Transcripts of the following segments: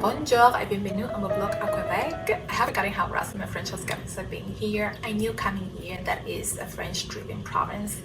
Bonjour et bienvenue à mon blog Old Québec. I have forgotten how rusty my French was getting since being here. I knew coming here that is a French-driven province,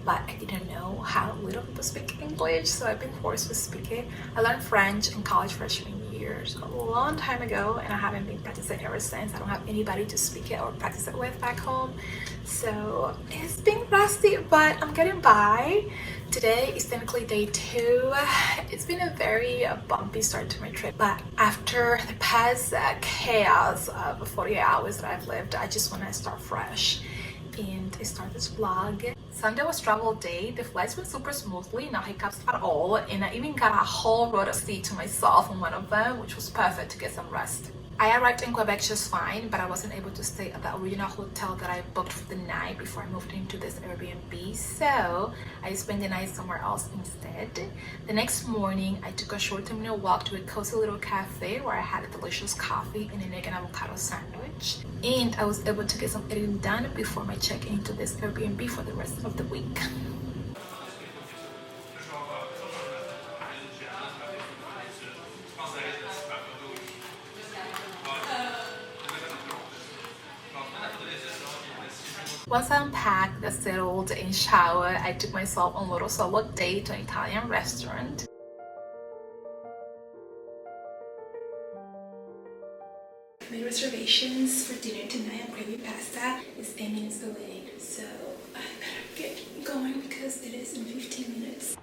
but I didn't know how little people speak English, so I've been forced to speak it. I learned French in college freshman years a long time ago, and I haven't been practicing ever since. I don't have anybody to speak it or practice it with back home, so it's been rusty, but I'm getting by. Today is technically day 2. It's been a very bumpy start to my trip, but after the past chaos of 48 hours that I've lived, I just want to start fresh and start this vlog. Sunday was travel day. The flights went super smoothly, no hiccups at all, and I even got a whole row of seat to myself on one of them, which was perfect to get some rest. I arrived in Quebec just fine, but I wasn't able to stay at the original hotel that I booked for the night before I moved into this Airbnb, so I spent the night somewhere else instead. The next morning, I took a short 10-minute walk to a cozy little cafe where I had a delicious coffee and an egg and avocado sandwich, and I was able to get some editing done before my check-in into this Airbnb for the rest of the week. Once I unpacked, got settled, and showered, I took myself on a little solo date to an Italian restaurant. I made reservations for dinner tonight. I'm craving pasta. It's 8 minutes away, so I better get going because it is in 15 minutes.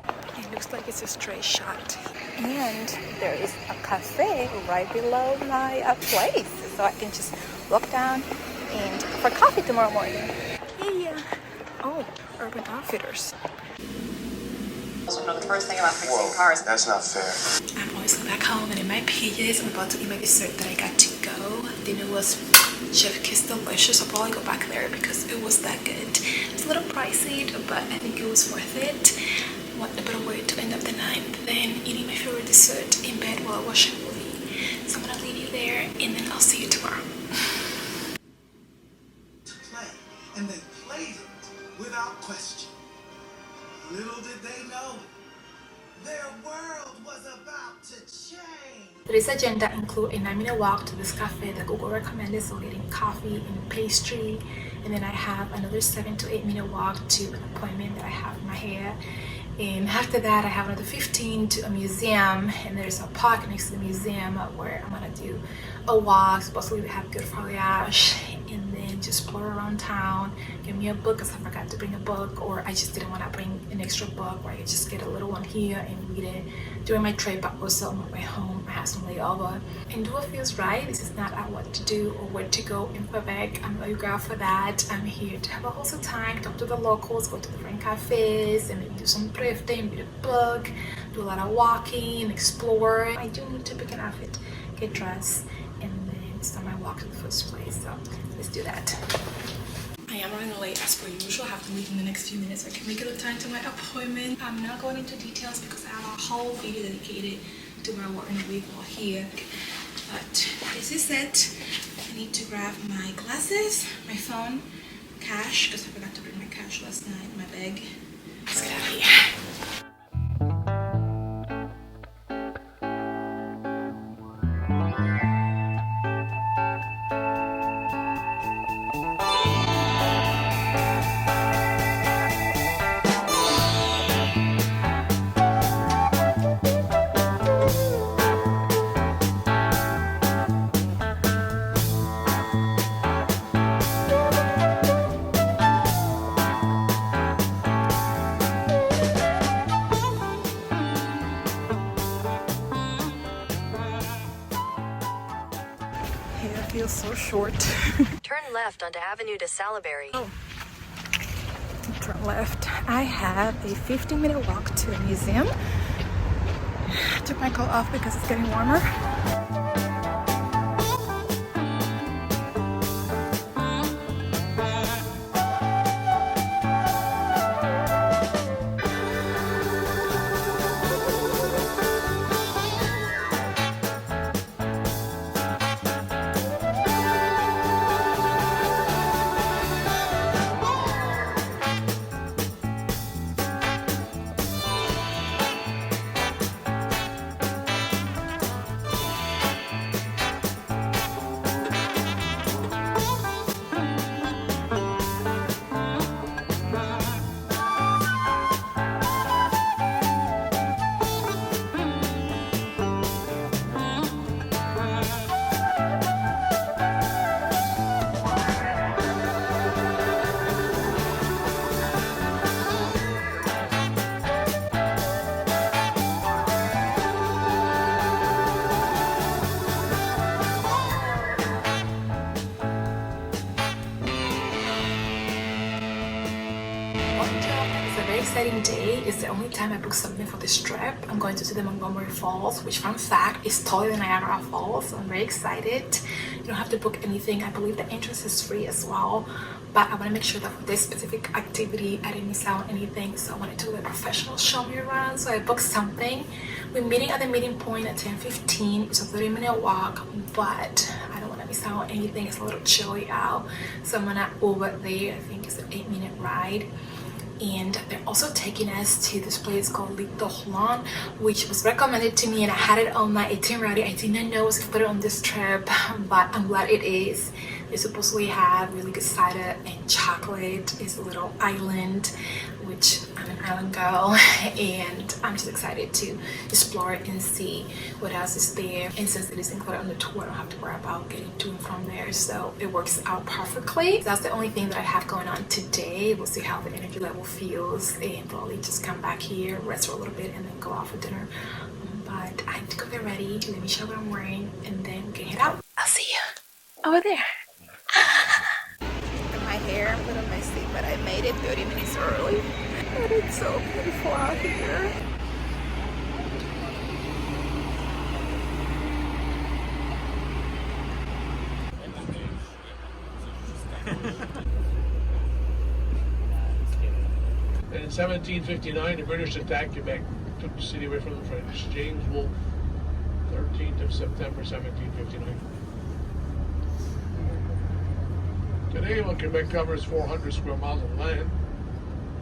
It looks like it's a straight shot. And there is a cafe right below my place, so I can just walk down and for coffee tomorrow morning. Hey, oh, Urban Outfitters. Also know the first thing about fixing cars. That's not fair. I'm always back home and in my PJs. I'm about to eat my dessert that I got to go. Dinner was Chef Kiss delicious. I'll probably go back there because it was that good. It's a little pricey, but I think it was worth it. What a better way to end up the night than eating my favorite dessert in bed while watching a movie. So I'm gonna leave you there and then I'll see you tomorrow. And they played it without question. Little did they know, their world was about to change. Today's agenda include a 9-minute walk to this cafe that Google recommended, so getting coffee and pastry, and then I have another 7 to 8 minute walk to an appointment that I have in my hair. And after that, I have another 15 to a museum, and there's a park next to the museum where I'm gonna do a walk. Supposedly they have good foliage, and then just explore around town, get me a book because I forgot to bring a book, or I just didn't want to bring an extra book, or I could just get a little one here and read it during my trip, but also on my way home. I have some layover. And do what feels right. This is not at what to do or where to go in Quebec. I'm a girl for that. I'm here to have a wholesome time, talk to the locals, go to different cafes, and maybe do some thrifting, read a book, do a lot of walking, explore. I do need to pick an outfit, get dressed, and then start my walk in the first place. So let's do that. I am running late as per usual. I have to leave in the next few minutes so I can make it on time to my appointment. I'm not going into details because I have a whole video dedicated to my work in a week while here. But this is it. I need to grab my glasses, my phone, cash, because I forgot to bring my cash last night in my bag. Let's get out of here. Hair feels so short. Turn left onto Avenue de Salaberry. Oh, turn left. I have a 15-minute walk to the museum. I took my coat off because it's getting warmer. very exciting day. It's the only time I booked something for this trip. I'm going to see the Montgomery Falls, which fun fact is taller than Niagara Falls. So I'm very excited. You don't have to book anything. I believe the entrance is free as well. But I want to make sure that for this specific activity, I didn't miss out on anything. So I wanted to let a professional show me around. So I booked something. We're meeting at the meeting point at 10:15. It's a 30-minute walk, but I don't want to miss out on anything. It's a little chilly out. So I'm gonna over there. I think it's an 8-minute ride. And they're also taking us to this place called Little Hulan, which was recommended to me, and I had it on my itinerary. I didn't know it was included on this trip, but I'm glad it is. They supposedly have really good cider and chocolate. It's a little island, which I'm an island girl, and I'm just excited to explore it and see what else is there. And since it is included on the tour, I don't have to worry about getting to and from there, so it works out perfectly. That's the only thing that I have going on today. We'll see how the energy level feels, and probably just come back here, rest for a little bit, and then go out for dinner. But I need to go get ready. Let me show what I'm wearing, and then we can head out. I'll see you over there. My hair a little messy, but I made it 30 minutes early. And it's so beautiful out here. And in 1759, the British attacked Quebec, took the city away from the French. James Wolfe, 13th of September, 1759. Today, well, Quebec covers 400 square miles of land.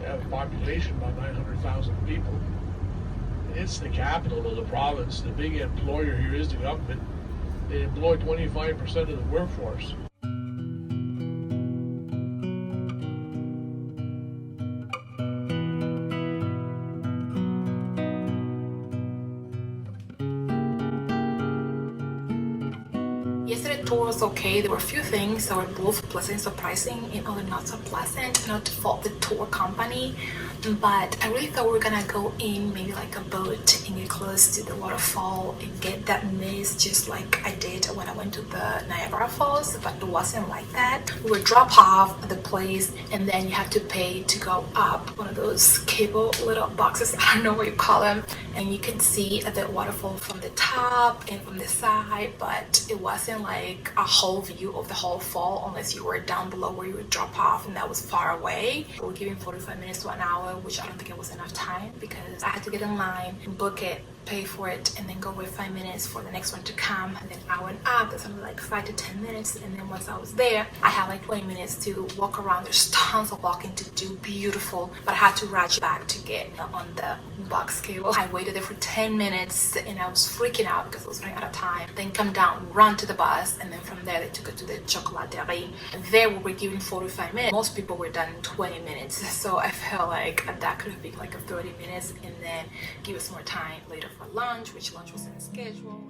They have a population of about 900,000 people. It's the capital of the province. The big employer here is the government. They employ 25% of the workforce. Yesterday tour was okay. There were a few things that were both pleasant and surprising and other not so pleasant. Not to fault the tour company, but I really thought we were gonna go in maybe like a boat and get close to the waterfall and get that mist just like I did when I went to the Niagara Falls, but it wasn't like that. We were dropped off at the place, and then you have to pay to go up one of those cable little boxes, I don't know what you call them, and you can see the waterfall from the top and from the side, but it wasn't like a whole view of the whole fall unless you were down below where you would drop off, and that was far away. We were given 45 minutes to an hour, which I don't think it was enough time because I had to get in line, book it, pay for it, and then go wait 5 minutes for the next one to come. And then I went up, that's something like 5 to 10 minutes, and then once I was there, I had like 20 minutes to walk around. There's tons of walking to do, beautiful, but I had to rush back to get on the box cable. I waited there for 10 minutes and I was freaking out because I was running out of time. Then come down, run to the bus, and then from there they took it to the chocolaterie. And there we were given 45 minutes. Most people were done in 20 minutes, so I felt like that could have been like a 30 minutes and then give us more time later for lunch, which lunch was in the schedule.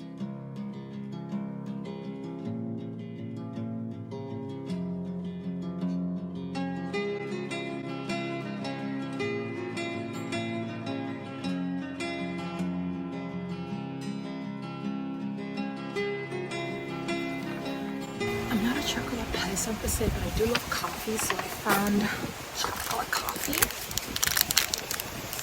I'm not a chocolate person per se, but I do love coffee, so I found chocolate coffee.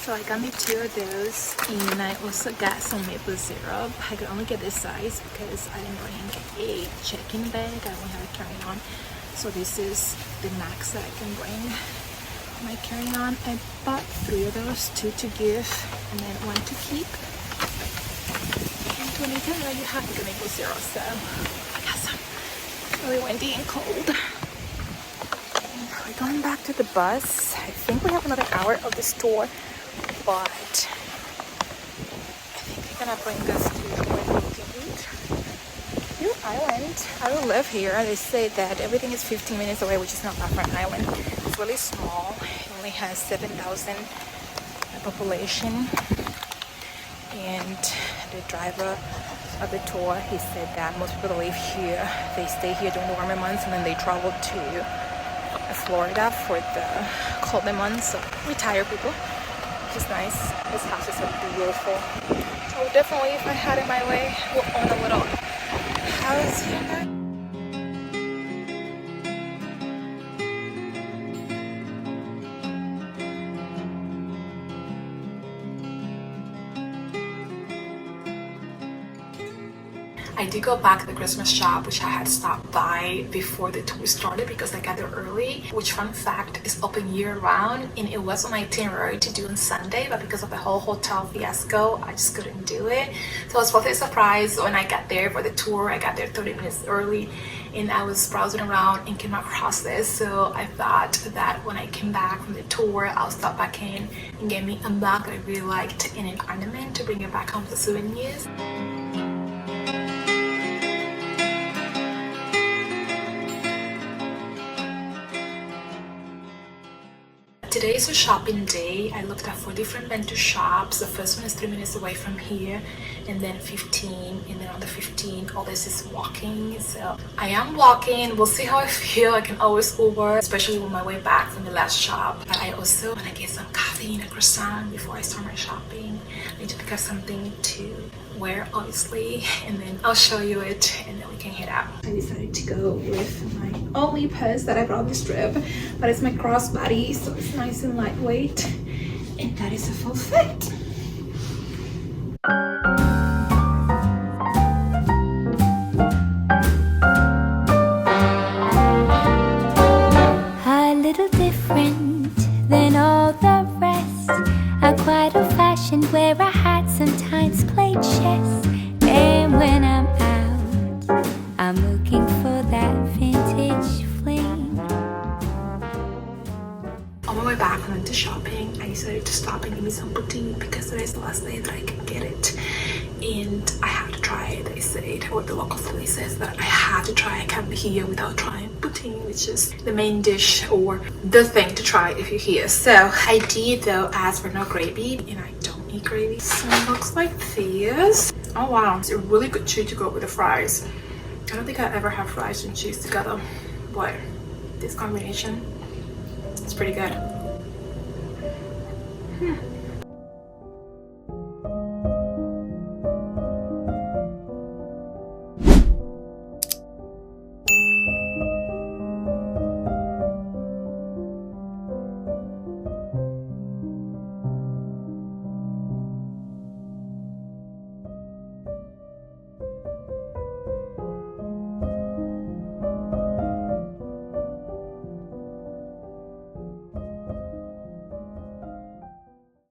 So I got me 2 of those, and I also got some maple syrup. I could only get this size because I didn't bring a check-in bag. I only have a carry-on. So this is the max that I can bring my carry-on. I bought 3 of those, 2 to give and then 1 to keep. And to anytime that you have the maple syrup, so I got some really windy and cold. And we're going back to the bus. I think we have another hour of this tour, but I think they're gonna bring us to where we can eat. Cute island. I will live here. They say that everything is 15 minutes away, which is not bad for an island. It's really small. It only has 7,000 population. And the driver of the tour, he said that most people live here. They stay here during the warmer months, and then they travel to Florida for the colder months. So retired people, which is nice. This house is so beautiful. I would definitely, if I had it my way, would own a little house here. I did go back to the Christmas shop, which I had stopped by before the tour started because I got there early, which, fun fact, is open year round, and it was on my itinerary to do on Sunday, but because of the whole hotel fiasco, I just couldn't do it. So I was totally surprised when I got there for the tour. I got there 30 minutes early, and I was browsing around and came across this. So I thought that when I came back from the tour, I'll stop back in and get me a mug that I really liked and an ornament to bring it back home for souvenirs. Today is a shopping day. I looked at 4 different vendor shops. The first one is 3 minutes away from here, and then 15, and then on the 15, all this is walking. So I am walking. We'll see how I feel. I can always Uber, especially on my way back from the last shop. But I also want to get some coffee and a croissant before I start my shopping. I need to pick up something to wear, obviously, and then I'll show you it, and then we can head out. I decided to go with my only purse that I brought this trip, but it's my crossbody, so it's nice and lightweight, and that is a full fit. A little different than all the rest. I'm quite old-fashioned where I had sometimes played chess. And when I'm out, I'm looking for that vintage fling. On my way back when I went to shopping, I decided to stop and get me some poutine because today is the last day that I can get it. And I have to try it. They said, or the local family says that I have to try. I can't be here without trying poutine, which is the main dish or the thing to try if you're here. So I did though ask for no gravy, and I don't eat gravy. So it looks like this. Oh wow, it's a really good cheese to go with the fries. I don't think I ever have fries and cheese together, but this combination is pretty good.